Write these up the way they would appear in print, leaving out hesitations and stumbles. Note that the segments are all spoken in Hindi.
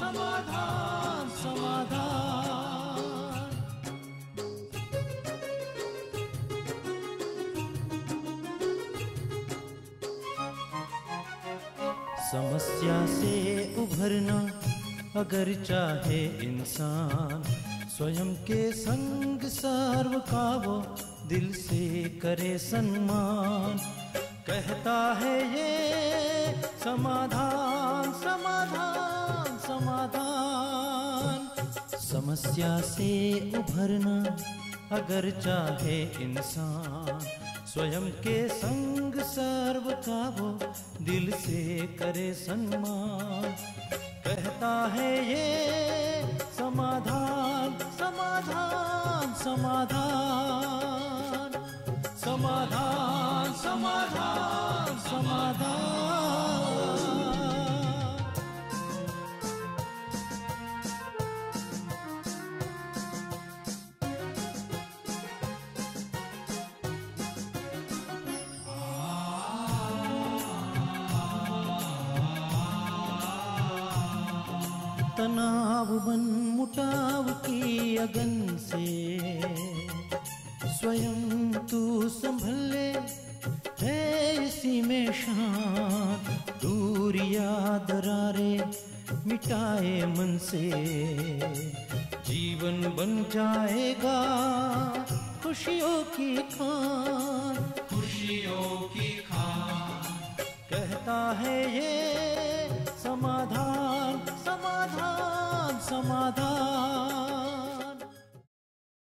समाधान समाधान। समस्या से उभरना अगर चाहे इंसान, स्वयं के संग सर्व का वो दिल से करे सम्मान। कहता है ये समाधान समाधान समाधान। समस्या से उभरना अगर चाहे इंसान, स्वयं के संग सर्व का वो दिल से करे सम्मान। कहता है ये समाधान समाधान समाधान। समाधान समाधान समाधान। तनाव बन मुटाव की अगन से स्वयं तू संभल ले, है इसी में शान। दूरिया दरारे मिटाए मन से, जीवन बन जाएगा खुशियों की खान। खुशियों की खान। कहता है ये समाधान समाधान समाधान।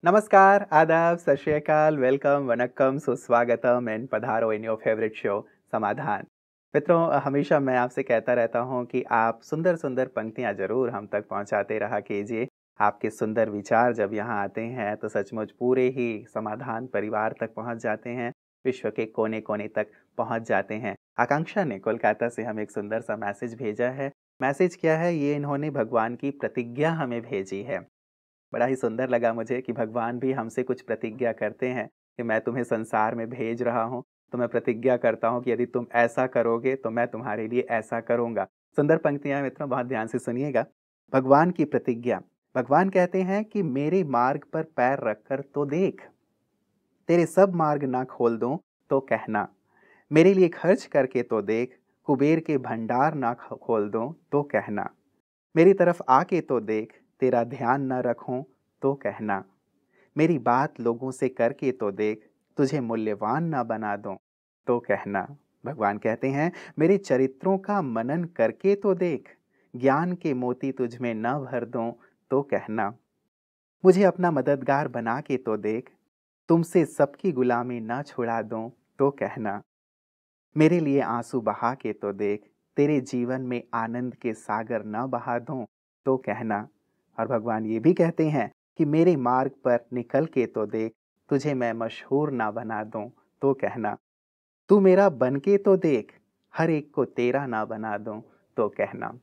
नमस्कार, आदाब, सत श्री अकाल, वेलकम, वनक्कम, सुस्वागतम एंड पधारो इन योर फेवरेट शो समाधान। मित्रों, हमेशा मैं आपसे कहता रहता हूं कि आप सुंदर सुंदर पंक्तियां जरूर हम तक पहुंचाते रहा कीजिए। आपके सुंदर विचार जब यहां आते हैं तो सचमुच पूरे ही समाधान परिवार तक पहुंच जाते हैं, विश्व के कोने कोने तक पहुंच जाते हैं। आकांक्षा ने कोलकाता से हमें एक सुंदर सा मैसेज भेजा है। मैसेज क्या है? ये इन्होंने भगवान की प्रतिज्ञा हमें भेजी है। बड़ा ही सुंदर लगा मुझे कि भगवान भी हमसे कुछ प्रतिज्ञा करते हैं कि मैं तुम्हें संसार में भेज रहा हूँ, तो मैं प्रतिज्ञा करता हूँ कि यदि तुम ऐसा करोगे तो मैं तुम्हारे लिए ऐसा करूँगा। सुंदर पंक्तियाँ मित्रों, बहुत ध्यान से सुनिएगा। भगवान की प्रतिज्ञा। भगवान कहते हैं कि मेरे मार्ग पर पैर रखकर तो देख, तेरे सब मार्ग ना खोल दूं तो कहना। मेरे लिए खर्च करके तो देख, कुबेर के भंडार ना खोल दूं तो कहना। मेरी तरफ आके तो देख, तेरा ध्यान न रखूं तो कहना। मेरी बात लोगों से करके तो देख, तुझे मूल्यवान ना बना दूं तो कहना। भगवान कहते हैं मेरे चरित्रों का मनन करके तो देख, ज्ञान के मोती तुझ में न भर दूं तो कहना। मुझे अपना मददगार बना के तो देख, तुमसे सबकी गुलामी न छुड़ा दूं तो कहना। मेरे लिए आंसू बहा के तो देख, तेरे जीवन में आनंद के सागर न बहा दूं तो कहना। और भगवान ये भी कहते हैं कि मेरे मार्ग पर निकल के तो देख, तुझे मैं मशहूर ना बना दूं तो कहना। तू मेरा बन के तो देख, हर एक को तेरा ना बना दूं तो कहना।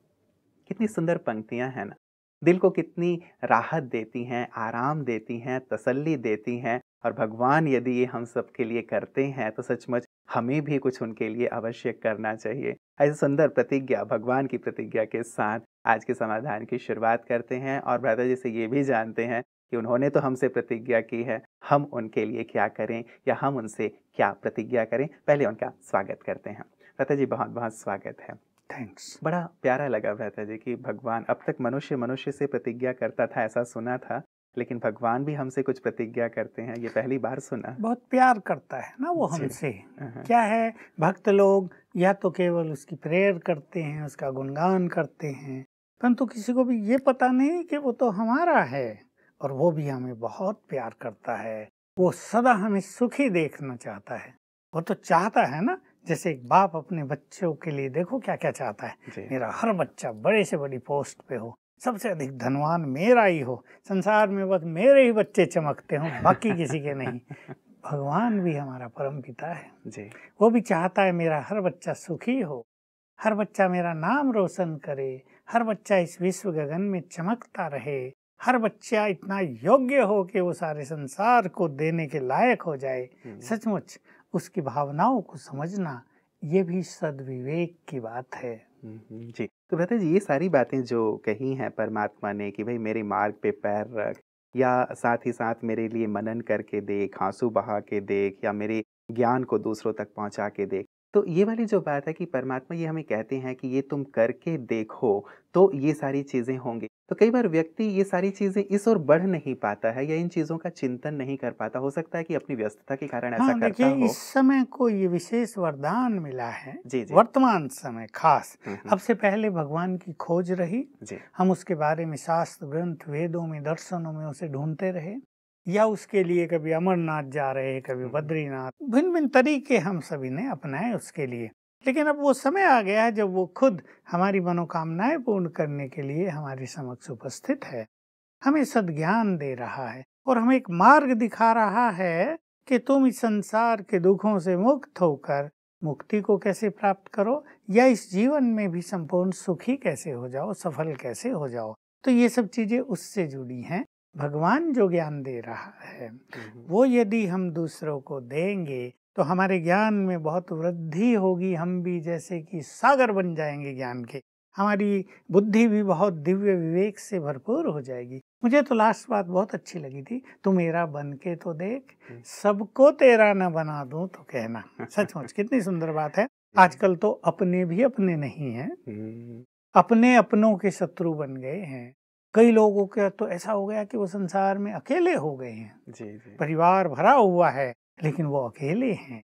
कितनी सुंदर पंक्तियां हैं ना, दिल को कितनी राहत देती हैं, आराम देती हैं, तसल्ली देती हैं। और भगवान यदि ये हम सब के लिए करते हैं तो सचमुच हमें भी कुछ उनके लिए अवश्य करना चाहिए। ऐसी सुंदर प्रतिज्ञा, भगवान की प्रतिज्ञा के साथ आज के समाधान की शुरुआत करते हैं। और भ्राता जी से ये भी जानते हैं कि उन्होंने तो हमसे प्रतिज्ञा की है, हम उनके लिए क्या करें या हम उनसे क्या प्रतिज्ञा करें। पहले उनका स्वागत करते हैं। भ्राता जी, बहुत बहुत स्वागत है। थैंक्स। बड़ा प्यारा लगा भ्राता जी कि भगवान, अब तक मनुष्य से प्रतिज्ञा करता था ऐसा सुना था, लेकिन भगवान भी हमसे कुछ प्रतिज्ञा करते हैं, ये पहली बार सुना। बहुत प्यार करता है ना वो हमसे। क्या है, भक्त लोग या तो केवल उसकी प्रेयर करते हैं, उसका गुणगान करते हैं, परंतु किसी को भी ये पता नहीं कि वो तो हमारा है और वो भी हमें बहुत प्यार करता है। वो सदा हमें सुखी देखना चाहता है। वो तो चाहता है ना, जैसे एक बाप अपने बच्चों के लिए देखो क्या क्या चाहता है, मेरा हर बच्चा बड़े से बड़ी पोस्ट पे हो, सबसे अधिक धनवान मेरा ही हो, संसार में बस मेरे ही बच्चे चमकते हों, बाकी किसी के नहीं। भगवान भी हमारा परम पिता है जी। वो भी चाहता है मेरा हर बच्चा सुखी हो, हर बच्चा मेरा नाम रोशन करे, हर बच्चा इस विश्व गगन में चमकता रहे, हर बच्चा इतना योग्य हो कि वो सारे संसार को देने के लायक हो जाए। सचमुच उसकी भावनाओं को समझना ये भी सद्विवेक की बात है जी। तो भ्राता जी, ये सारी बातें जो कही हैं परमात्मा ने कि भाई मेरे मार्ग पे पैर रख, या साथ ही साथ मेरे लिए मनन करके देख, आंसू बहा के देख, या मेरे ज्ञान को दूसरों तक पहुंचा के देख, तो ये वाली जो बात है कि परमात्मा ये हमें कहते हैं कि ये तुम करके देखो तो ये सारी चीज़ें होंगी। तो कई बार व्यक्ति ये सारी चीज़ें इस ओर बढ़ नहीं पाता है या इन चीज़ों का चिंतन नहीं कर पाता। हो सकता है कि अपनी व्यस्तता के कारण ऐसा करता देखिए, हो। इस समय को ये विशेष वरदान मिला है, जी, जी। वर्तमान समय खास। अब से पहले भगवान की खोज रही, जी। हम उसके बारे में शास्त्र ग्रंथ, वेदों में, दर्शनों में उसे ढूंढते रहे, या उसके लिए कभी अमरनाथ जा रहे, कभी बद्रीनाथ, भिन्न भिन्न तरीके हम सभी ने अपनाए उसके लिए। लेकिन अब वो समय आ गया है जब वो खुद हमारी मनोकामनाएं पूर्ण करने के लिए हमारे समक्ष उपस्थित है, हमें सद्ज्ञान दे रहा है और हमें एक मार्ग दिखा रहा है कि तुम इस संसार के दुखों से मुक्त होकर मुक्ति को कैसे प्राप्त करो, या इस जीवन में भी संपूर्ण सुखी कैसे हो जाओ, सफल कैसे हो जाओ। तो ये सब चीजें उससे जुड़ी हैं। भगवान जो ज्ञान दे रहा है वो यदि हम दूसरों को देंगे तो हमारे ज्ञान में बहुत वृद्धि होगी, हम भी जैसे कि सागर बन जाएंगे ज्ञान के, हमारी बुद्धि भी बहुत दिव्य विवेक से भरपूर हो जाएगी। मुझे तो लास्ट बात बहुत अच्छी लगी थी, तू मेरा बन के तो देख, सबको तेरा न बना दूं तो कहना। सचमुच कितनी सुंदर बात है। आजकल तो अपने भी अपने नहीं हैं, अपने अपनों के शत्रु बन गए हैं। कई लोगों का तो ऐसा हो गया कि वो संसार में अकेले हो गए हैं। जी, जी। परिवार भरा हुआ है लेकिन वो अकेले हैं।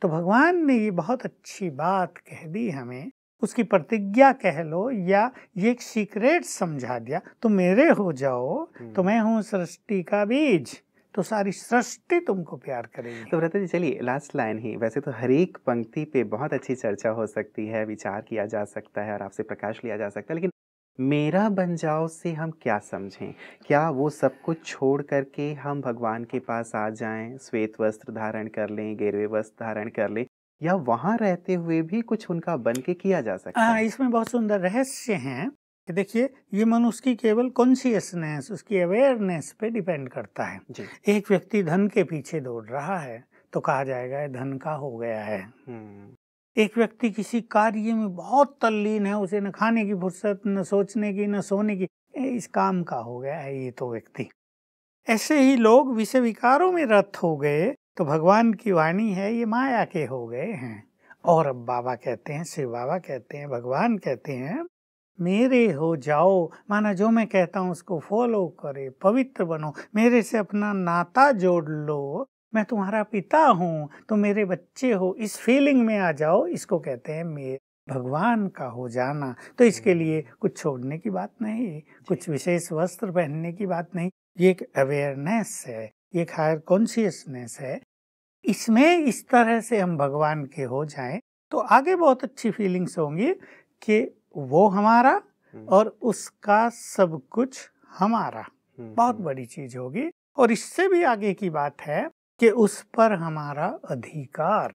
तो भगवान ने ये बहुत अच्छी बात कह दी हमें, उसकी प्रतिज्ञा कह लो, या ये एक सीक्रेट समझा दिया, तो मेरे हो जाओ तो मैं हूँ सृष्टि का बीज, तो सारी सृष्टि तुमको प्यार करेगी। तो भ्राता जी, चलिए लास्ट लाइन ही, वैसे तो हर एक पंक्ति पे बहुत अच्छी चर्चा हो सकती है, विचार किया जा सकता है और आपसे प्रकाश लिया जा सकता है, लेकिन मेरा बन जाओ से हम क्या समझें? क्या वो सब कुछ छोड़ करके हम भगवान के पास आ जाएं, श्वेत वस्त्र धारण कर लें, गेरुए वस्त्र धारण कर लें, या वहां रहते हुए भी कुछ उनका बन के किया जा सकता है? इसमें बहुत सुंदर रहस्य हैं कि देखिए, ये मनुष्य की केवल कॉन्शियसनेस, उसकी अवेयरनेस पे डिपेंड करता है। जी। एक व्यक्ति धन के पीछे दौड़ रहा है तो कहा जाएगा ये धन का हो गया है। एक व्यक्ति किसी कार्य में बहुत तल्लीन है, उसे न खाने की फुर्सत, न सोचने की, न सोने की, इस काम का हो गया है ये तो व्यक्ति। ऐसे ही लोग विषय विकारों में रत हो गए तो भगवान की वाणी है ये माया के हो गए हैं। और अब बाबा कहते हैं, शिव बाबा कहते हैं, भगवान कहते हैं, मेरे हो जाओ, माना जो मैं कहता हूँ उसको फॉलो करे, पवित्र बनो, मेरे से अपना नाता जोड़ लो, मैं तुम्हारा पिता हूँ तो मेरे बच्चे हो, इस फीलिंग में आ जाओ। इसको कहते हैं मैं भगवान का हो जाना। तो इसके लिए कुछ छोड़ने की बात नहीं, कुछ विशेष वस्त्र पहनने की बात नहीं, ये एक अवेयरनेस है, ये एक हायर कॉन्शियसनेस है। इसमें इस तरह से हम भगवान के हो जाएं तो आगे बहुत अच्छी फीलिंग्स होंगी कि वो हमारा और उसका सब कुछ हमारा, बहुत बड़ी चीज होगी। और इससे भी आगे की बात है कि उस पर हमारा अधिकार,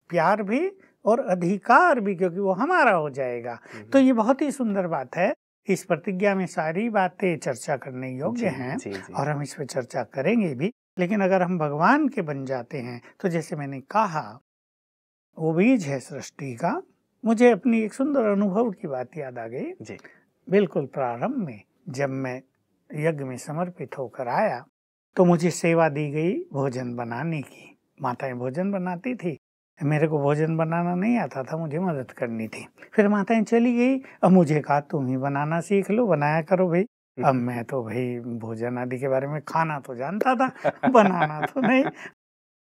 प्यार भी और अधिकार भी, क्योंकि वो हमारा हो जाएगा। तो ये बहुत ही सुंदर बात है। इस प्रतिज्ञा में सारी बातें चर्चा करने योग्य हैं और हम इस पर चर्चा करेंगे भी। लेकिन अगर हम भगवान के बन जाते हैं तो जैसे मैंने कहा, वो बीज है सृष्टि का। मुझे अपनी एक सुंदर अनुभव की बात याद आ गई जी। बिल्कुल प्रारंभ में जब मैं यज्ञ में समर्पित होकर आया तो मुझे सेवा दी गई भोजन बनाने की। माताएं भोजन बनाती थी, मेरे को भोजन बनाना नहीं आता था, मुझे मदद करनी थी। फिर माताएं चली गई, अब मुझे कहा तुम ही बनाना सीख लो, बनाया करो भाई। अब मैं तो भाई भोजन आदि के बारे में खाना तो जानता था, बनाना तो नहीं।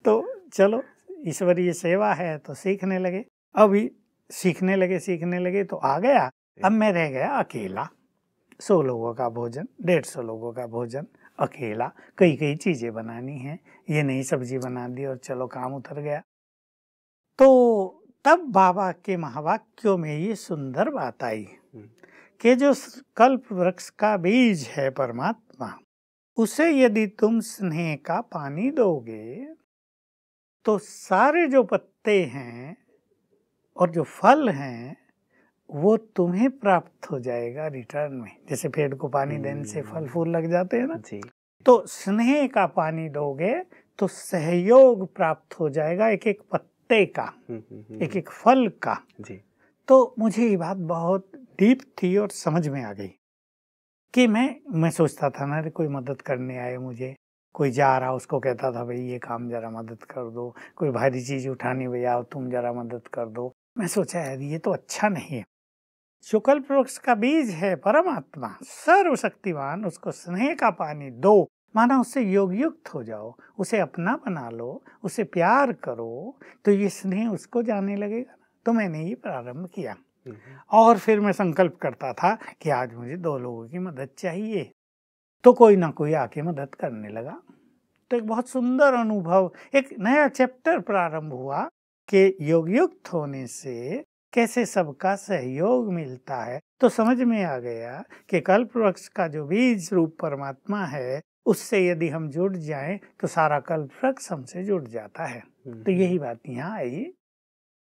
तो चलो ईश्वरीय सेवा है तो सीखने लगे। अभी सीखने लगे तो आ गया। अब मैं रह गया अकेला। 100 लोगों का भोजन, 150 लोगों का भोजन, अकेला। कई चीजें बनानी हैं, ये नई सब्जी बना दी और चलो काम उतर गया। तो तब बाबा के महावाक्यों में ये सुंदर बात आई कि जो कल्प वृक्ष का बीज है परमात्मा, उसे यदि तुम स्नेह का पानी दोगे तो सारे जो पत्ते हैं और जो फल हैं वो तुम्हें प्राप्त हो जाएगा रिटर्न में। जैसे पेड़ को पानी देने से फल फूल लग जाते हैं ना जी। तो स्नेह का पानी दोगे तो सहयोग प्राप्त हो जाएगा, एक एक पत्ते का, एक एक फल का जी। तो मुझे ये बात बहुत डीप थी और समझ में आ गई कि मैं सोचता था ना, कोई मदद करने आए मुझे, कोई जा रहा उसको कहता था भाई ये काम जरा मदद कर दो, कोई भारी चीज उठानी भैया आओ तुम जरा मदद कर दो। मैं सोचा यार ये तो अच्छा नहीं है। जो कल्प वृक्ष का बीज है परमात्मा सर्वशक्तिमान, उसको स्नेह का पानी दो, माना उससे योग युक्त हो जाओ, उसे अपना बना लो, उसे प्यार करो, तो ये स्नेह उसको जाने लगेगा। तो मैंने ये प्रारंभ किया और फिर मैं संकल्प करता था कि आज मुझे 2 लोगों की मदद चाहिए, तो कोई ना कोई आके मदद करने लगा। तो एक बहुत सुंदर अनुभव, एक नया चैप्टर प्रारंभ हुआ कि योग युक्त होने से कैसे सबका सहयोग मिलता है। तो समझ में आ गया कि कल्प वृक्ष का जो बीज रूप परमात्मा है, उससे यदि हम जुड़ जाएं तो सारा कल्प वृक्ष हमसे जुड़ जाता है। तो यही बात यहाँ आई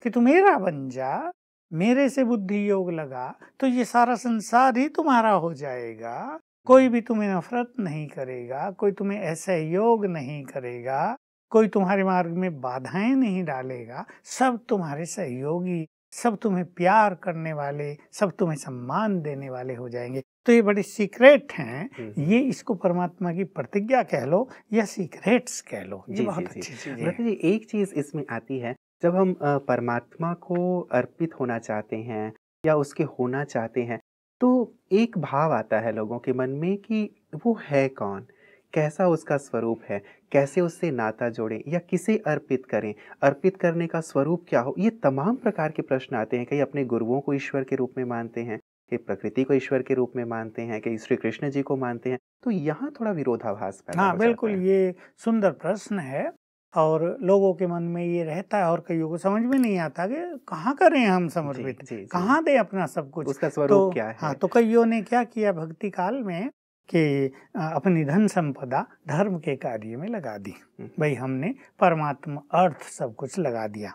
कि तू मेरा बन जा, मेरे से बुद्धि योग लगा, तो ये सारा संसार ही तुम्हारा हो जाएगा। कोई भी तुम्हें नफरत नहीं करेगा, कोई तुम्हें असहयोग नहीं करेगा, कोई तुम्हारे मार्ग में बाधाएं नहीं डालेगा, सब तुम्हारे सहयोगी, सब तुम्हें प्यार करने वाले, सब तुम्हें सम्मान देने वाले हो जाएंगे। तो ये बड़ी सीक्रेट हैं, ये इसको परमात्मा की प्रतिज्ञा कह लो या सीक्रेट्स कह लो, ये बहुत अच्छी चीज है। जी, एक चीज इसमें आती है, जब हम परमात्मा को अर्पित होना चाहते हैं या उसके होना चाहते हैं, तो एक भाव आता है लोगों के मन में कि वो है कौन, कैसा उसका स्वरूप है, कैसे उससे नाता जोड़ें या किसे अर्पित करें, अर्पित करने का स्वरूप क्या हो। ये तमाम प्रकार के प्रश्न आते हैं। कई अपने गुरुओं को ईश्वर के रूप में मानते हैं, कई प्रकृति को ईश्वर के रूप में मानते हैं, कई श्री कृष्ण जी को मानते हैं। तो यहाँ थोड़ा विरोधाभास पैदा हो जाता है। बिल्कुल, ये सुंदर प्रश्न है और लोगों के मन में ये रहता है और कईयों को समझ में नहीं आता कि कहाँ करें हम समर्पित, कहाँ दें अपना सब कुछ, उसका स्वरूप क्या है। हाँ, तो कईयों ने क्या किया भक्ति काल में कि अपनी धन संपदा धर्म के कार्य में लगा दी। भाई हमने परमात्मा अर्थ सब कुछ लगा दिया।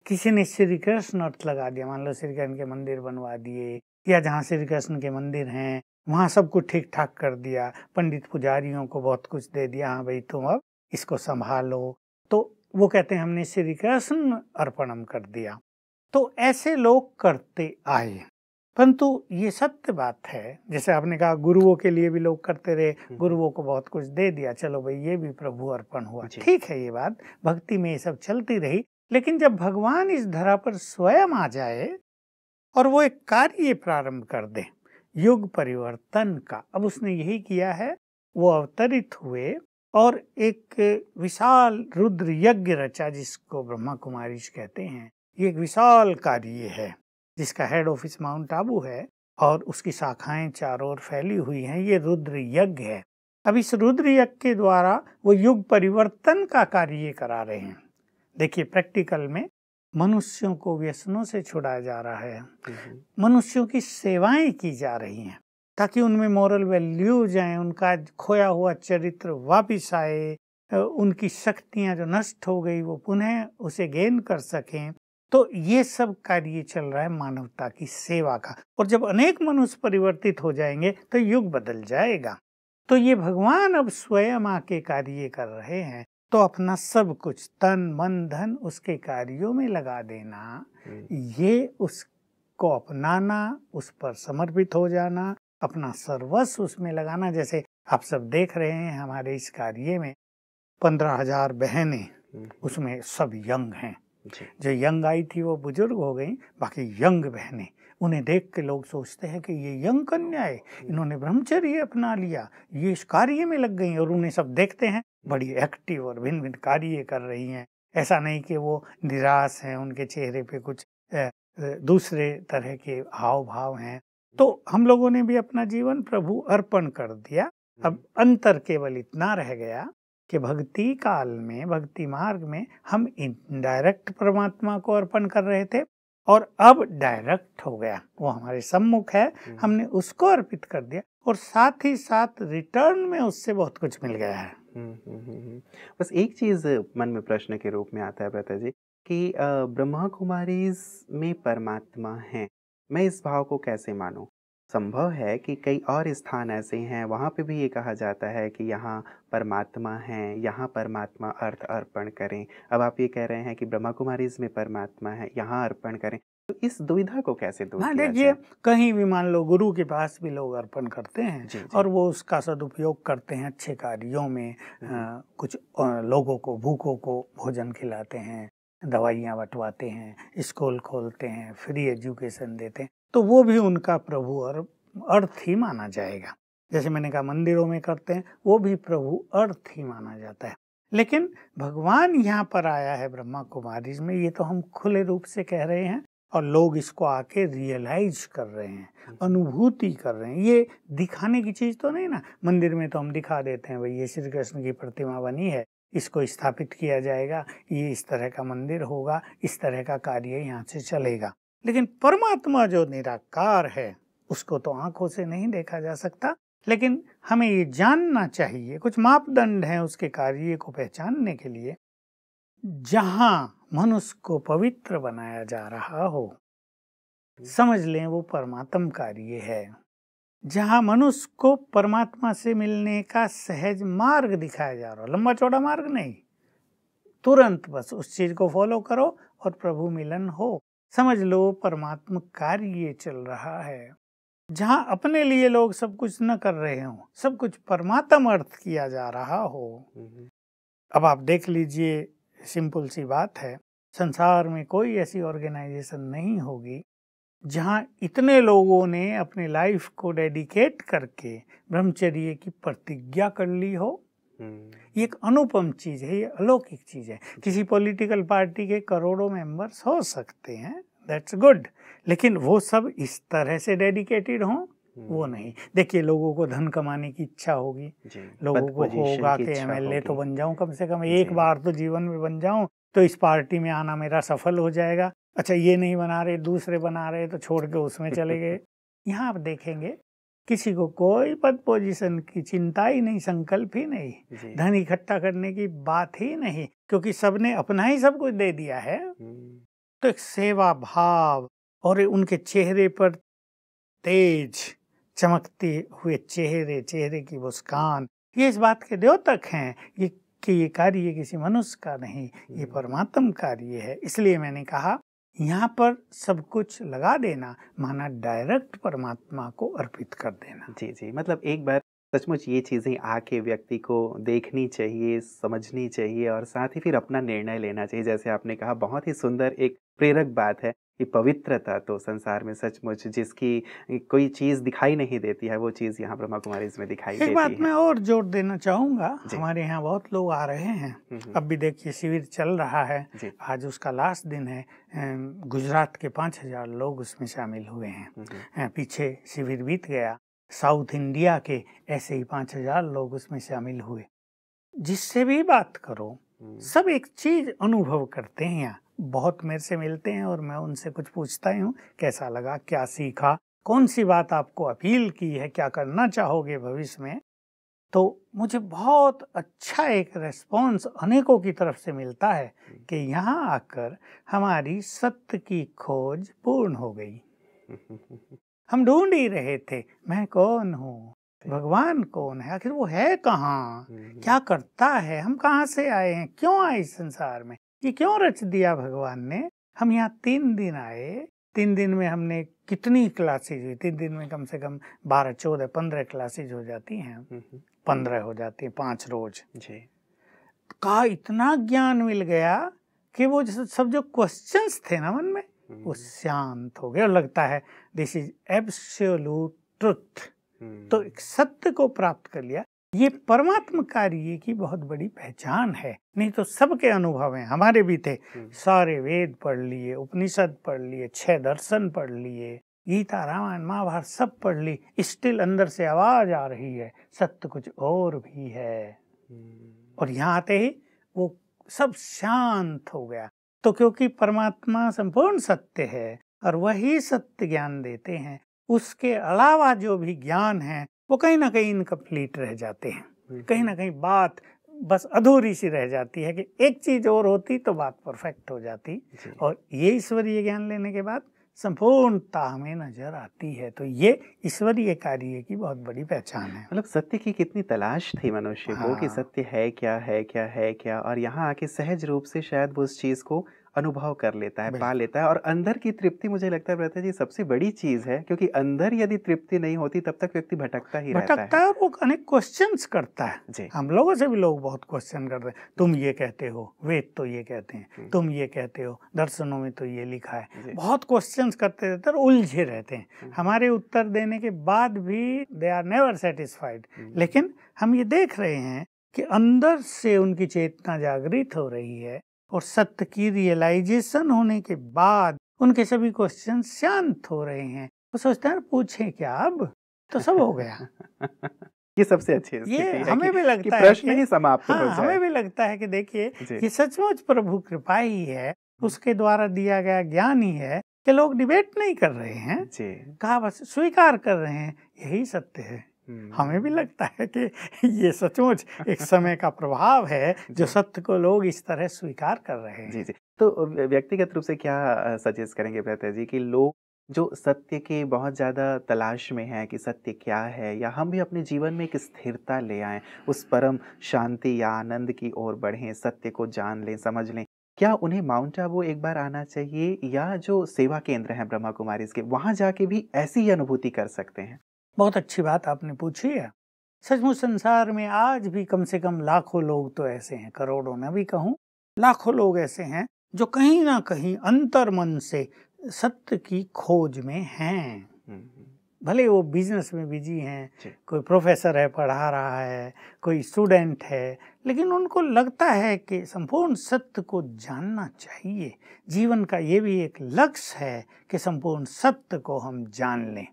किसी ने श्री कृष्ण अर्थ लगा दिया, मान लो श्री कृष्ण के मंदिर बनवा दिए, या जहाँ श्री कृष्ण के मंदिर हैं वहाँ सब कुछ ठीक ठाक कर दिया, पंडित पुजारियों को बहुत कुछ दे दिया, हाँ भाई तुम अब इसको संभालो। तो वो कहते हैं हमने श्री कृष्ण अर्पणम कर दिया। तो ऐसे लोग करते आए, परंतु ये सत्य बात है, जैसे आपने कहा गुरुओं के लिए भी लोग करते रहे, गुरुओं को बहुत कुछ दे दिया, चलो भाई ये भी प्रभु अर्पण हुआ, ठीक है, ये बात भक्ति में ये सब चलती रही। लेकिन जब भगवान इस धरा पर स्वयं आ जाए और वो एक कार्य प्रारंभ कर दे युग परिवर्तन का, अब उसने यही किया है, वो अवतरित हुए और एक विशाल रुद्र यज्ञ रचा, जिसको ब्रह्मा कुमारी कहते हैं। ये एक विशाल कार्य है जिसका हेड ऑफिस माउंट आबू है और उसकी शाखाएं चारों ओर फैली हुई हैं। ये रुद्र यज्ञ है। अब इस रुद्र यज्ञ के द्वारा वो युग परिवर्तन का कार्य करा रहे हैं। देखिए प्रैक्टिकल में मनुष्यों को व्यसनों से छुड़ाया जा रहा है, मनुष्यों की सेवाएं की जा रही हैं ताकि उनमें मॉरल वैल्यूज आए, उनका खोया हुआ चरित्र वापिस आए, उनकी शक्तियां जो नष्ट हो गई वो पुनः उसे गेन कर सकें। तो ये सब कार्य चल रहा है मानवता की सेवा का। और जब अनेक मनुष्य परिवर्तित हो जाएंगे तो युग बदल जाएगा। तो ये भगवान अब स्वयं आके कार्य कर रहे हैं, तो अपना सब कुछ तन मन धन उसके कार्यों में लगा देना, ये उसको अपनाना, उस पर समर्पित हो जाना, अपना सर्वस्व उसमें लगाना। जैसे आप सब देख रहे हैं हमारे इस कार्य में 15,000 बहनें, उसमें सब यंग हैं। जो यंग आई थी वो बुजुर्ग हो गई, बाकी यंग बहनें, उन्हें देख के लोग सोचते हैं कि ये यंग कन्या है, इन्होंने ब्रह्मचर्य अपना लिया, ये इस कार्य में लग गई, और उन्हें सब देखते हैं बड़ी एक्टिव और भिन्न भिन्न कार्य कर रही हैं। ऐसा नहीं कि वो निराश हैं, उनके चेहरे पे कुछ दूसरे तरह के हाव भाव हैं। तो हम लोगों ने भी अपना जीवन प्रभु अर्पण कर दिया। अब अंतर केवल इतना रह गया कि भक्ति काल में, भक्ति मार्ग में हम इनडायरेक्ट परमात्मा को अर्पण कर रहे थे और अब डायरेक्ट हो गया, वो हमारे सम्मुख है, हमने उसको अर्पित कर दिया और साथ ही साथ रिटर्न में उससे बहुत कुछ मिल गया है। बस एक चीज मन में प्रश्न के रूप में आता है भ्राता जी कि ब्रह्मा कुमारी में परमात्मा है, मैं इस भाव को कैसे मानूं? संभव है कि कई और स्थान ऐसे हैं वहाँ पे भी ये कहा जाता है कि यहाँ परमात्मा है, यहाँ परमात्मा अर्थ अर्पण करें। अब आप ये कह रहे हैं कि ब्रह्मा कुमारीज में परमात्मा है, यहाँ अर्पण करें, तो इस दुविधा को कैसे दूर हाँ किया देखिए, जाए? कहीं भी मान लो गुरु के पास भी लोग अर्पण करते हैं जी, जी। और वो उसका सदुपयोग करते हैं अच्छे कार्यों में, कुछ लोगों को, भूखों को भोजन खिलाते हैं, दवाइयाँ बंटवाते हैं, स्कूल खोलते हैं, फ्री एजुकेशन देते हैं, तो वो भी उनका प्रभु और अर्थ ही माना जाएगा। जैसे मैंने कहा मंदिरों में करते हैं, वो भी प्रभु अर्थ ही माना जाता है। लेकिन भगवान यहाँ पर आया है ब्रह्मा कुमारी में, ये तो हम खुले रूप से कह रहे हैं और लोग इसको आके रियलाइज कर रहे हैं, अनुभूति कर रहे हैं। ये दिखाने की चीज तो नहीं ना, मंदिर में तो हम दिखा देते हैं भाई ये श्री कृष्ण की प्रतिमा बनी है, इसको स्थापित किया जाएगा, ये इस तरह का मंदिर होगा, इस तरह का कार्य यहाँ से चलेगा। लेकिन परमात्मा जो निराकार है उसको तो आंखों से नहीं देखा जा सकता, लेकिन हमें ये जानना चाहिए, कुछ मापदंड हैं उसके कार्य को पहचानने के लिए। जहां मनुष्य को पवित्र बनाया जा रहा हो, समझ लें वो परमात्म कार्य है। जहां मनुष्य को परमात्मा से मिलने का सहज मार्ग दिखाया जा रहा हो, लंबा चौड़ा मार्ग नहीं, तुरंत बस उस चीज को फॉलो करो और प्रभु मिलन हो, समझ लो परमात्मा कार्य चल रहा है। जहां अपने लिए लोग सब कुछ न कर रहे हो, सब कुछ परमात्म अर्थ किया जा रहा हो। अब आप देख लीजिए, सिंपल सी बात है, संसार में कोई ऐसी ऑर्गेनाइजेशन नहीं होगी जहां इतने लोगों ने अपनी लाइफ को डेडिकेट करके ब्रह्मचर्य की प्रतिज्ञा कर ली हो। ये एक अनुपम चीज है, ये अलौकिक चीज है। किसी पॉलिटिकल पार्टी के करोड़ों मेंबर्स हो सकते हैं, दैट्स गुड, लेकिन वो सब इस तरह से डेडिकेटेड हों, वो नहीं। देखिए, लोगों को धन कमाने की इच्छा होगी, लोगों को होगा कि एमएलए तो बन जाऊं, कम से कम एक बार तो जीवन में बन जाऊं, तो इस पार्टी में आना मेरा सफल हो जाएगा। अच्छा, ये नहीं बना रहे, दूसरे बना रहे, तो छोड़ के उसमें चले गए। यहाँ आप देखेंगे किसी को कोई पद पोजीशन की चिंता ही नहीं, संकल्प ही नहीं, धन इकट्ठा करने की बात ही नहीं, क्योंकि सबने अपना ही सब कुछ दे दिया है। तो एक सेवा भाव और उनके चेहरे पर तेज चमकते हुए चेहरे की मुस्कान, ये इस बात के द्योतक हैं ये कि ये कार्य किसी मनुष्य का नहीं, ये परमात्म कार्य है। इसलिए मैंने कहा यहाँ पर सब कुछ लगा देना माना डायरेक्ट परमात्मा को अर्पित कर देना। जी जी, मतलब एक बार सचमुच ये चीज़ें आके व्यक्ति को देखनी चाहिए, समझनी चाहिए और साथ ही फिर अपना निर्णय लेना चाहिए। जैसे आपने कहा, बहुत ही सुंदर एक प्रेरक बात है कि पवित्रता तो संसार में सचमुच जिसकी कोई चीज़ दिखाई नहीं देती है, वो चीज़ यहाँ ब्रह्मा कुमारीज़ में दिखाई देती है। एक बात मैं और जोर देना चाहूँगा, हमारे यहाँ बहुत लोग आ रहे हैं। अब भी देखिए शिविर चल रहा है, आज उसका लास्ट दिन है। गुजरात के 5000 लोग उसमें शामिल हुए हैं। पीछे शिविर बीत गया, साउथ इंडिया के ऐसे ही 5000 लोग उसमें शामिल हुए। जिससे भी बात करो, सब एक चीज अनुभव करते हैं। यहाँ बहुत मेरे से मिलते हैं और मैं उनसे कुछ पूछता ही हूँ, कैसा लगा, क्या सीखा, कौन सी बात आपको अपील की है, क्या करना चाहोगे भविष्य में। तो मुझे बहुत अच्छा एक रेस्पॉन्स अनेकों की तरफ से मिलता है कि यहाँ आकर हमारी सत्य की खोज पूर्ण हो गई। हम ढूंढ ही रहे थे, मैं कौन हूँ, भगवान कौन है, आखिर वो है कहाँ, क्या करता है, हम कहाँ से आए हैं, क्यों आए इस संसार में, ये क्यों रच दिया भगवान ने। हम यहाँ 3 दिन आए, 3 दिन में हमने कितनी क्लासेज हुई, 3 दिन में कम से कम 12, 14, 15 क्लासेज हो जाती हैं, 15 हो जाती हैं 5 रोज जी। का इतना ज्ञान मिल गया कि वो सब जो क्वेश्चंस थे ना मन में, वो शांत हो गए और लगता है दिस इज एब्सोल्यूट ट्रुथ। तो एक सत्य को प्राप्त कर लिया। ये परमात्म कार्य की बहुत बड़ी पहचान है। नहीं तो सबके अनुभव हैं, हमारे भी थे, सारे वेद पढ़ लिए, उपनिषद पढ़ लिए, 6 दर्शन पढ़ लिए, गीता, रामायण, महाभारत सब पढ़ ली, स्टिल अंदर से आवाज आ रही है सत्य कुछ और भी है। और यहाँ आते ही वो सब शांत हो गया। तो क्योंकि परमात्मा संपूर्ण सत्य है और वही सत्य ज्ञान देते हैं, उसके अलावा जो भी ज्ञान है वो कहीं ना कहीं इनकम्प्लीट रह जाते हैं, कहीं ना कहीं बात बस अधूरी सी रह जाती है कि एक चीज और होती तो बात परफेक्ट हो जाती। और ये ईश्वरीय ज्ञान लेने के बाद संपूर्णता हमें नजर आती है। तो ये ईश्वरीय कार्य की बहुत बड़ी पहचान है। मतलब सत्य की कितनी तलाश थी मनुष्य को कि सत्य है क्या, है क्या, है क्या, और यहाँ आके सहज रूप से शायद वो उस चीज को अनुभव कर लेता है, पा लेता है। और अंदर की तृप्ति मुझे लगता है भ्राता जी सबसे बड़ी चीज है, क्योंकि अंदर यदि तृप्ति नहीं होती तब तक व्यक्ति भटकता ही रहता है। और वो अनेक क्वेश्चंस करता है। हम लोगों से भी लोग बहुत क्वेश्चन करते हैं, तुम ये कहते हो, वेद तो ये कहते हैं, तुम ये कहते हो, दर्शनों में तो ये लिखा है। बहुत क्वेश्चंस करते रहते हैं और उलझे रहते हैं। हमारे उत्तर देने के बाद भी दे आर नेवर सेटिस्फाइड। लेकिन हम ये देख रहे हैं कि अंदर से उनकी चेतना जागृत हो रही है और सत्य की रियलाइजेशन होने के बाद उनके सभी क्वेश्चन शांत हो रहे हैं। वो सोचते हैं पूछें क्या, अब तो सब हो गया। ये सबसे अच्छी स्थिति ये है हमें भी लगता है प्रश्न ही समाप्त हो जाए। हमें भी लगता है कि देखिए ये सचमुच प्रभु कृपा ही है, उसके द्वारा दिया गया ज्ञान ही है कि लोग डिबेट नहीं कर रहे हैं, कहा बस स्वीकार कर रहे हैं, यही सत्य है। हमें भी लगता है कि ये सचमुच एक समय का प्रभाव है जो सत्य को लोग इस तरह स्वीकार कर रहे हैं। जी। तो व्यक्तिगत रूप से क्या सजेस्ट करेंगे भ्राता जी कि लोग जो सत्य के बहुत ज़्यादा तलाश में हैं कि सत्य क्या है, या हम भी अपने जीवन में एक स्थिरता ले आएं, उस परम शांति या आनंद की ओर बढ़ें, सत्य को जान लें, समझ लें, क्या उन्हें माउंट आबू एक बार आना चाहिए, या जो सेवा केंद्र हैं ब्रह्मा कुमारीज़ के, वहाँ जाके भी ऐसी ही अनुभूति कर सकते हैं? बहुत अच्छी बात आपने पूछी है। सचमुच संसार में आज भी कम से कम लाखों लोग तो ऐसे हैं, करोड़ों न भी कहूँ, लाखों लोग ऐसे हैं जो कहीं ना कहीं अंतर मन से सत्य की खोज में हैं। भले वो बिजनेस में बिजी हैं, कोई प्रोफेसर है पढ़ा रहा है, कोई स्टूडेंट है, लेकिन उनको लगता है कि संपूर्ण सत्य को जानना चाहिए। जीवन का ये भी एक लक्ष्य है कि संपूर्ण सत्य को हम जान लें।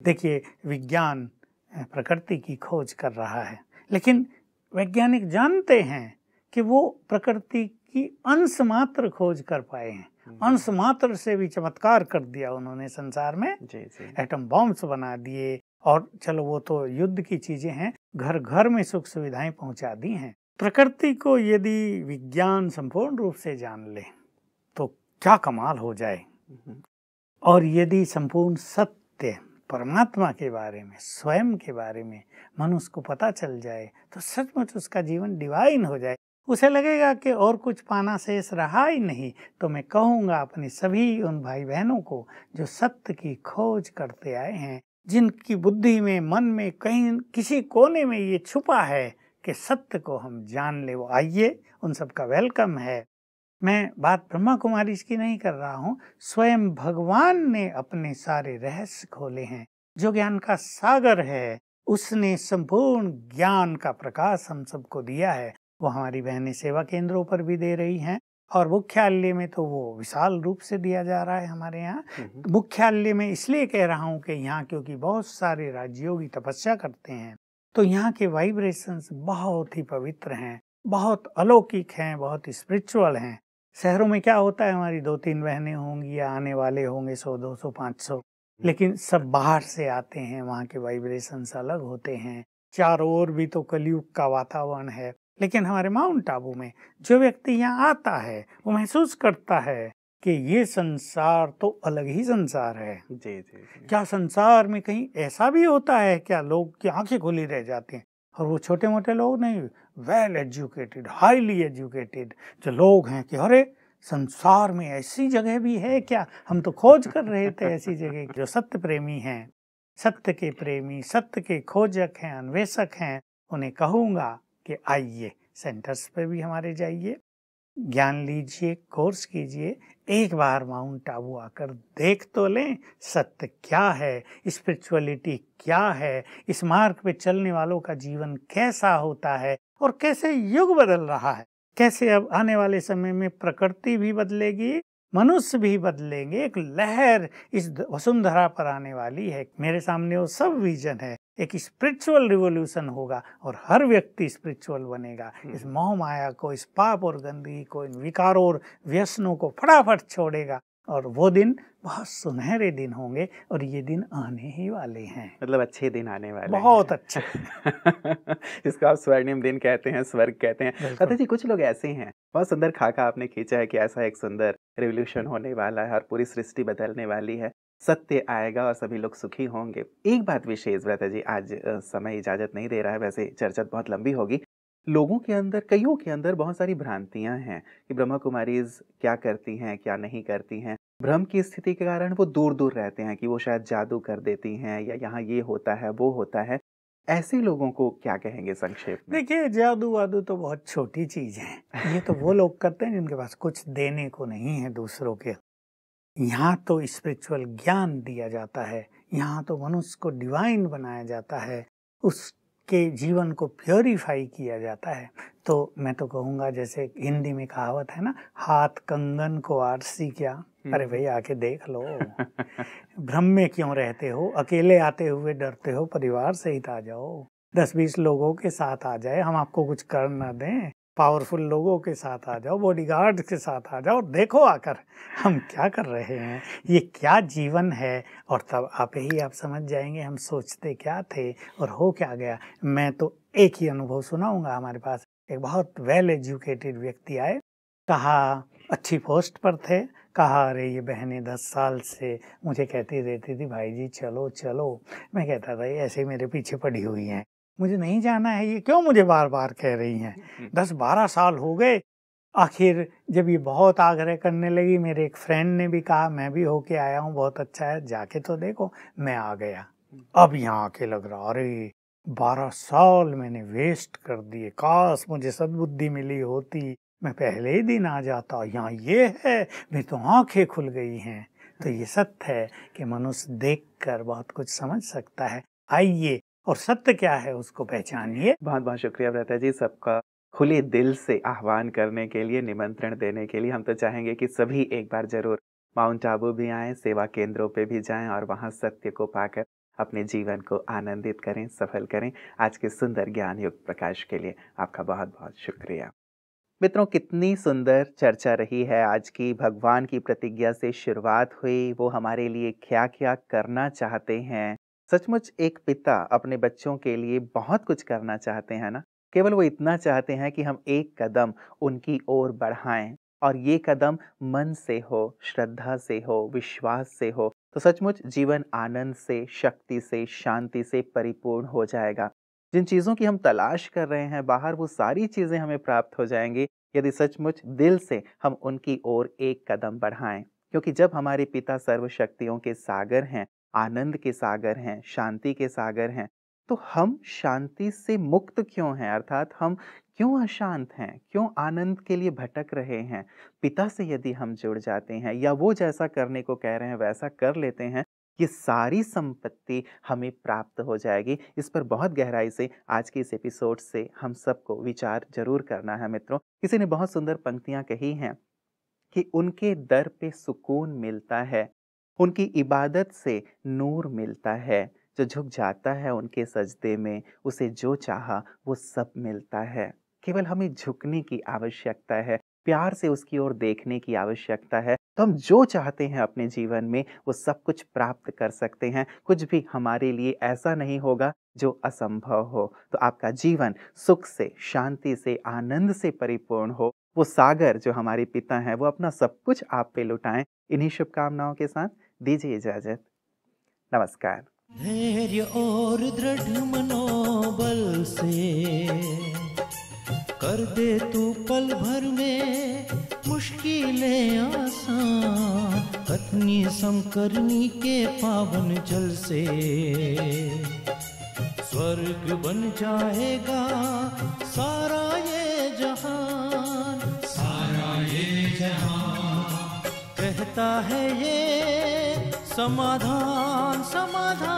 देखिए विज्ञान प्रकृति की खोज कर रहा है, लेकिन वैज्ञानिक जानते हैं कि वो प्रकृति की अंश मात्र खोज कर पाए हैं। अंश मात्र से भी चमत्कार कर दिया उन्होंने संसार में। एटम बॉम्ब्स बना दिए, और चलो वो तो युद्ध की चीजें हैं, घर घर में सुख सुविधाएं पहुंचा दी हैं। प्रकृति को यदि विज्ञान संपूर्ण रूप से जान ले तो क्या कमाल हो जाए। और यदि संपूर्ण सत्य परमात्मा के बारे में, स्वयं के बारे में मनुष्य को पता चल जाए तो सचमुच उसका जीवन डिवाइन हो जाए। उसे लगेगा कि और कुछ पाना शेष रहा ही नहीं। तो मैं कहूँगा अपने सभी उन भाई बहनों को जो सत्य की खोज करते आए हैं, जिनकी बुद्धि में, मन में कहीं किसी कोने में ये छुपा है कि सत्य को हम जान ले, वो आइए, उन सबका वेलकम है। मैं बात ब्रह्मा कुमारी की नहीं कर रहा हूँ, स्वयं भगवान ने अपने सारे रहस्य खोले हैं। जो ज्ञान का सागर है उसने संपूर्ण ज्ञान का प्रकाश हम सबको दिया है। वो हमारी बहनें सेवा केंद्रों पर भी दे रही हैं, और मुख्यालय में तो वो विशाल रूप से दिया जा रहा है हमारे यहाँ। मुख्यालय में इसलिए कह रहा हूँ कि यहाँ क्योंकि बहुत सारे राजयोगी तपस्या करते हैं, तो यहाँ के वाइब्रेशंस बहुत ही पवित्र हैं, बहुत अलौकिक हैं, बहुत स्पिरिचुअल हैं। शहरों में क्या होता है, हमारी 2-3 बहनें होंगी या आने वाले होंगे 100, 200, 500, लेकिन सब बाहर से आते हैं। वहाँ के वाइब्रेशंस अलग होते हैं। चारों ओर भी तो कलयुग का वातावरण है, लेकिन हमारे माउंट आबू में जो व्यक्ति यहाँ आता है वो महसूस करता है कि ये संसार तो अलग ही संसार है। जी। क्या संसार में कहीं ऐसा भी होता है क्या? लोग की आंखें खुली रह जाती हैं। और वो छोटे मोटे लोग नहीं, वेल एजुकेटेड, हाईली एजुकेटेड जो लोग हैं कि अरे संसार में ऐसी जगह भी है क्या, हम तो खोज कर रहे थे ऐसी जगह। जो सत्य प्रेमी हैं, सत्य के प्रेमी, सत्य के खोजक हैं, अन्वेषक हैं, उन्हें कहूँगा कि आइए, सेंटर्स पे भी हमारे जाइए, ज्ञान लीजिए, कोर्स कीजिए, एक बार माउंट आबू आकर देख तो लें सत्य क्या है, स्पिरिचुअलिटी क्या है, इस मार्ग पे चलने वालों का जीवन कैसा होता है और कैसे युग बदल रहा है, कैसे अब आने वाले समय में प्रकृति भी बदलेगी, मनुष्य भी बदलेंगे। एक लहर इस वसुंधरा पर आने वाली है। मेरे सामने वो सब विजन है। एक स्पिरिचुअल रिवॉल्यूशन होगा और हर व्यक्ति स्पिरिचुअल बनेगा। इस मोह माया को, इस पाप और गंदगी को, इन विकारों और व्यसनों को फटाफट छोड़ेगा, और वो दिन बहुत सुनहरे दिन होंगे, और ये दिन आने ही वाले हैं। मतलब अच्छे दिन आने वाले बहुत अच्छे जिसको आप स्वर्णिम दिन कहते हैं, स्वर्ग कहते हैं। दादा जी, कुछ लोग ऐसे हैं, बहुत सुंदर खाका आपने खींचा है कि ऐसा एक सुंदर रिवॉल्यूशन होने वाला है और पूरी सृष्टि बदलने वाली है, सत्य आएगा और सभी लोग सुखी होंगे। एक बात विशेष दादा जी, आज समय इजाजत नहीं दे रहा है, वैसे चर्चा बहुत लंबी होगी, लोगों के अंदर, कईयों के अंदर बहुत सारी भ्रांतियां हैं कि ब्रह्मा कुमारीज क्या करती हैं, क्या नहीं करती हैं। भ्रम की स्थिति के कारण वो दूर दूर रहते हैं कि वो शायद जादू कर देती हैं या यहाँ ये होता है वो होता है। ऐसे लोगों को क्या कहेंगे संक्षेप में? देखिए, जादू वादू तो बहुत छोटी चीज है। ये तो वो लोग करते हैं जिनके पास कुछ देने को नहीं है दूसरों के। यहाँ तो स्पिरिचुअल ज्ञान दिया जाता है, यहाँ तो मनुष्य को डिवाइन बनाया जाता है, उसके जीवन को प्योरीफाई किया जाता है। तो मैं तो कहूँगा, जैसे हिंदी में कहावत है ना, हाथ कंगन को आरसी क्या। अरे भाई आके देख लो। भ्रम में क्यों रहते हो? अकेले आते हुए डरते हो? परिवार सहित आ जाओ, 10-20 लोगों के साथ आ जाए, हम आपको कुछ कर न दें। पावरफुल लोगों के साथ आ जाओ, बॉडीगार्ड के साथ आ जाओ, देखो आकर हम क्या कर रहे हैं, ये क्या जीवन है। और तब आप समझ जाएंगे हम सोचते क्या थे और हो क्या गया। मैं तो एक ही अनुभव सुनाऊंगा। हमारे पास एक बहुत वेल एजुकेटेड व्यक्ति आए, कहा अच्छी पोस्ट पर थे, कहा अरे ये बहनें 10 साल से मुझे कहती रहती थी भाई जी चलो चलो। मैं कहता था ये ऐसे मेरे पीछे पड़ी हुई हैं, मुझे नहीं जाना है, ये क्यों मुझे बार बार कह रही हैं। 10-12 साल हो गए। आखिर जब ये बहुत आग्रह करने लगी, मेरे एक फ्रेंड ने भी कहा मैं भी होके आया हूँ, बहुत अच्छा है, जाके तो देखो। मैं आ गया। अब यहाँ आके लग रहा अरे 12 साल मैंने वेस्ट कर दिए, काश मुझे सद्बुद्धि मिली होती, मैं पहले ही दिन आ जाता। यहाँ ये है, मेरी तो आंखें खुल गई हैं। तो ये सत्य है कि मनुष्य देखकर बहुत कुछ समझ सकता है। आइए और सत्य क्या है उसको पहचानिए। बहुत बहुत शुक्रिया भ्राता जी, सबका खुले दिल से आह्वान करने के लिए, निमंत्रण देने के लिए। हम तो चाहेंगे कि सभी एक बार जरूर माउंट आबू भी आएं, सेवा केंद्रों पे भी जाएं और वहां सत्य को पाकर अपने जीवन को आनंदित करें, सफल करें। आज के सुंदर ज्ञान युक्त प्रकाश के लिए आपका बहुत बहुत शुक्रिया। मित्रों, कितनी सुंदर चर्चा रही है आज की। भगवान की प्रतिज्ञा से शुरुआत हुई, वो हमारे लिए क्या क्या करना चाहते हैं। सचमुच एक पिता अपने बच्चों के लिए बहुत कुछ करना चाहते हैं ना। केवल वो इतना चाहते हैं कि हम एक कदम उनकी ओर बढ़ाएं, और ये कदम मन से हो, श्रद्धा से हो, विश्वास से हो, तो सचमुच जीवन आनंद से, शक्ति से, शांति से परिपूर्ण हो जाएगा। जिन चीज़ों की हम तलाश कर रहे हैं बाहर, वो सारी चीज़ें हमें प्राप्त हो जाएंगी यदि सचमुच दिल से हम उनकी ओर एक कदम बढ़ाएं। क्योंकि जब हमारे पिता सर्वशक्तियों के सागर हैं, आनंद के सागर हैं, शांति के सागर हैं, तो हम शांति से मुक्त क्यों हैं? अर्थात हम क्यों अशांत हैं, क्यों आनंद के लिए भटक रहे हैं? पिता से यदि हम जुड़ जाते हैं या वो जैसा करने को कह रहे हैं वैसा कर लेते हैं, ये सारी संपत्ति हमें प्राप्त हो जाएगी। इस पर बहुत गहराई से आज के इस एपिसोड से हम सबको विचार जरूर करना है। मित्रों, किसी ने बहुत सुंदर पंक्तियां कही हैं कि उनके दर पे सुकून मिलता है, उनकी इबादत से नूर मिलता है, जो झुक जाता है उनके सजदे में, उसे जो चाहा वो सब मिलता है। केवल हमें झुकने की आवश्यकता है, प्यार से उसकी ओर देखने की आवश्यकता है, तो हम जो चाहते हैं अपने जीवन में वो सब कुछ प्राप्त कर सकते हैं। कुछ भी हमारे लिए ऐसा नहीं होगा जो असंभव हो। तो आपका जीवन सुख से, शांति से, आनंद से परिपूर्ण हो। वो सागर जो हमारे पिता हैं वो अपना सब कुछ आप पे लुटाएं। इन्हीं शुभकामनाओं के साथ दीजिए इजाजत। नमस्कार। धैर्य और दृढ़ मनोबल से कर दे तू पल भर में मुश्किलें आसान। कथनी संकरनी के पावन जल से स्वर्ग बन जाएगा सारा ये जहान, सारा ये जहान। कहता है ये समाधान, समाधान।